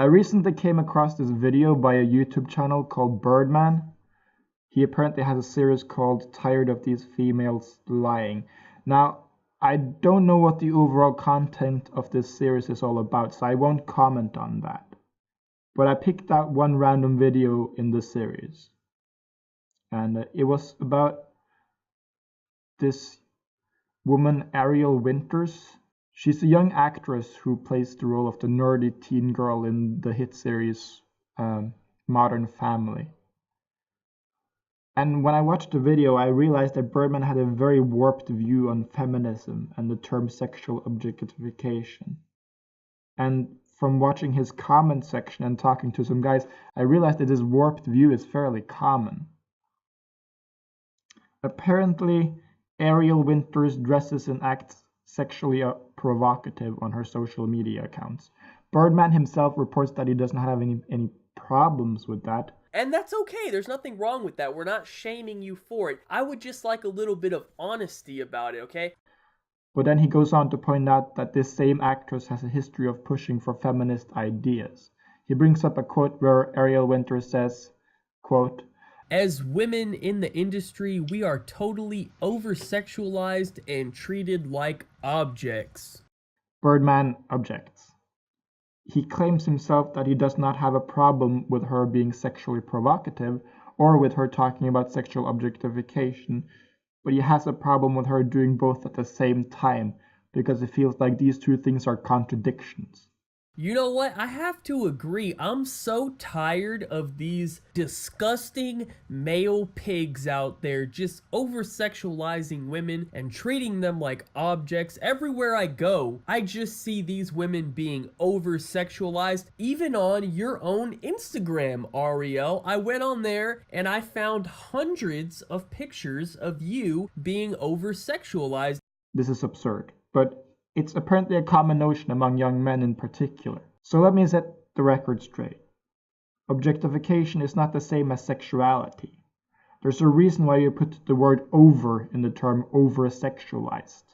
I recently came across this video by a YouTube channel called Birdman. He apparently has a series called Tired of These Females Lying. Now, I don't know what the overall content of this series is all about, so I won't comment on that. But I picked out one random video in the series. And it was about this woman, Ariel Winters. She's a young actress who plays the role of the nerdy teen girl in the hit series Modern Family. And when I watched the video, I realized that Birdman had a very warped view on feminism and the term sexual objectification. And from watching his comment section and talking to some guys, I realized that this warped view is fairly common. Apparently, Ariel Winters dresses and acts sexually provocative on her social media accounts. Birdman himself reports that he doesn't have any problems with that. And that's okay, there's nothing wrong with that. We're not shaming you for it. I would just like a little bit of honesty about it, okay? But then he goes on to point out that this same actress has a history of pushing for feminist ideas. He brings up a quote where Ariel Winters says, quote, "As women in the industry, we are totally over-sexualized and treated like objects." Birdman objects. He claims himself that he does not have a problem with her being sexually provocative or with her talking about sexual objectification, but he has a problem with her doing both at the same time because it feels like these two things are contradictions. You know what? I have to agree. I'm so tired of these disgusting male pigs out there just over-sexualizing women and treating them like objects. Everywhere I go, I just see these women being over-sexualized, even on your own Instagram, Ariel. I went on there and I found hundreds of pictures of you being over-sexualized. This is absurd, but it's apparently a common notion among young men in particular. So let me set the record straight. Objectification is not the same as sexuality. There's a reason why you put the word over in the term over-sexualized.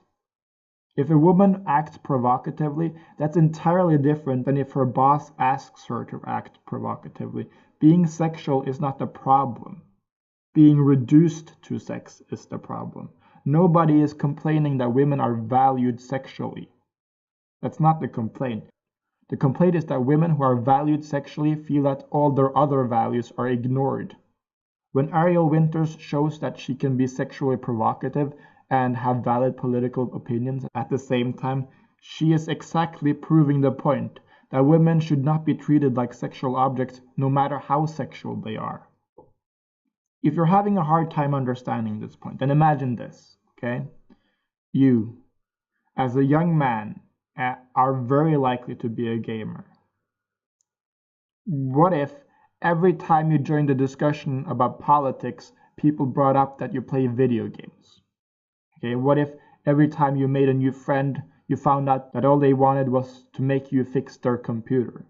If a woman acts provocatively, that's entirely different than if her boss asks her to act provocatively. Being sexual is not the problem. Being reduced to sex is the problem. Nobody is complaining that women are valued sexually. That's not the complaint. The complaint is that women who are valued sexually feel that all their other values are ignored. When Ariel Winters shows that she can be sexually provocative and have valid political opinions at the same time, she is exactly proving the point that women should not be treated like sexual objects no matter how sexual they are. If you're having a hard time understanding this point, then imagine this, okay? You, as a young man, are very likely to be a gamer. What if every time you joined a discussion about politics, people brought up that you play video games? Okay, what if every time you made a new friend, you found out that all they wanted was to make you fix their computer?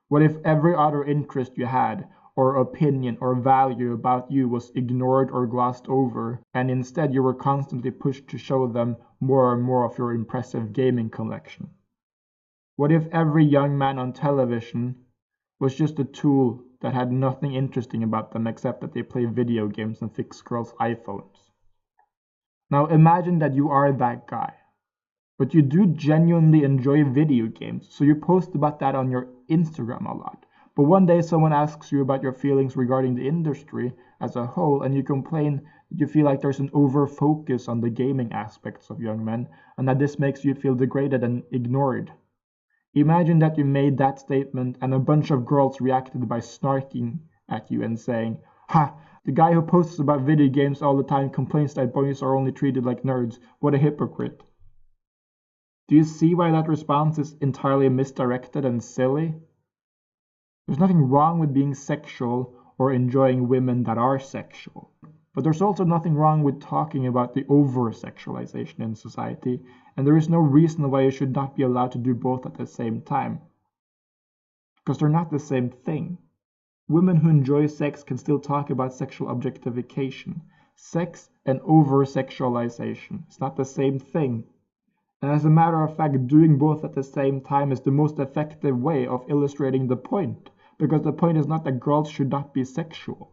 What if every other interest you had, or opinion or value about you was ignored or glossed over, and instead you were constantly pushed to show them more and more of your impressive gaming collection? What if every young man on television was just a tool that had nothing interesting about them except that they play video games and fix girls' iPhones? Now imagine that you are that guy, but you do genuinely enjoy video games, so you post about that on your Instagram a lot. But one day someone asks you about your feelings regarding the industry as a whole, and you complain that you feel like there's an over-focus on the gaming aspects of young men, and that this makes you feel degraded and ignored. Imagine that you made that statement and a bunch of girls reacted by snarking at you and saying, "Ha, the guy who posts about video games all the time complains that boys are only treated like nerds. What a hypocrite." Do you see why that response is entirely misdirected and silly? There's nothing wrong with being sexual or enjoying women that are sexual. But there's also nothing wrong with talking about the over-sexualization in society, and there is no reason why you should not be allowed to do both at the same time. Because they're not the same thing. Women who enjoy sex can still talk about sexual objectification. Sex and over-sexualization is not the same thing. And as a matter of fact, doing both at the same time is the most effective way of illustrating the point, because the point is not that girls should not be sexual.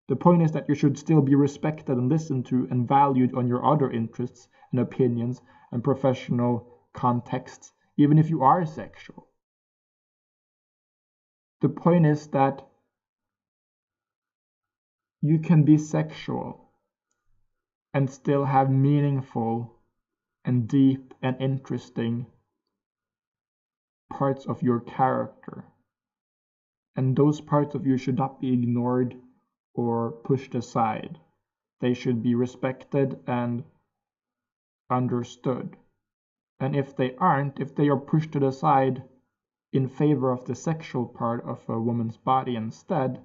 The point is that you should still be respected and listened to and valued on your other interests and opinions and professional contexts, even if you are sexual. The point is that you can be sexual and still have meaningful and deep and interesting parts of your character. And those parts of you should not be ignored or pushed aside. They should be respected and understood. And if they aren't, if they are pushed to the side in favor of the sexual part of a woman's body instead,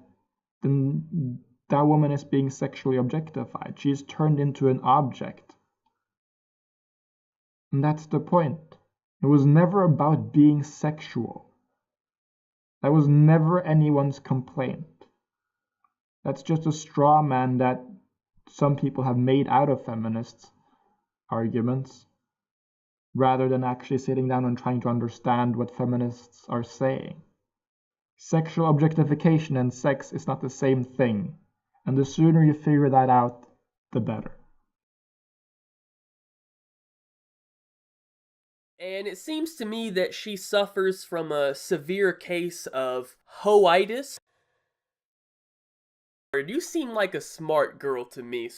then that woman is being sexually objectified. She is turned into an object. And that's the point. It was never about being sexual. That was never anyone's complaint. That's just a straw man that some people have made out of feminists' arguments, rather than actually sitting down and trying to understand what feminists are saying. Sexual objectification and sex is not the same thing, and the sooner you figure that out, the better. And it seems to me that she suffers from a severe case of hoitis. You seem like a smart girl to me.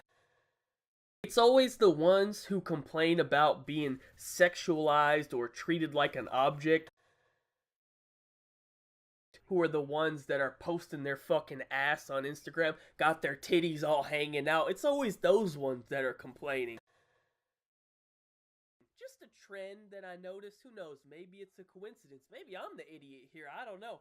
It's always the ones who complain about being sexualized or treated like an object who are the ones that are posting their fucking ass on Instagram, got their titties all hanging out. It's always those ones that are complaining. Just a trend that I noticed. Who knows? Maybe it's a coincidence. Maybe I'm the idiot here. I don't know.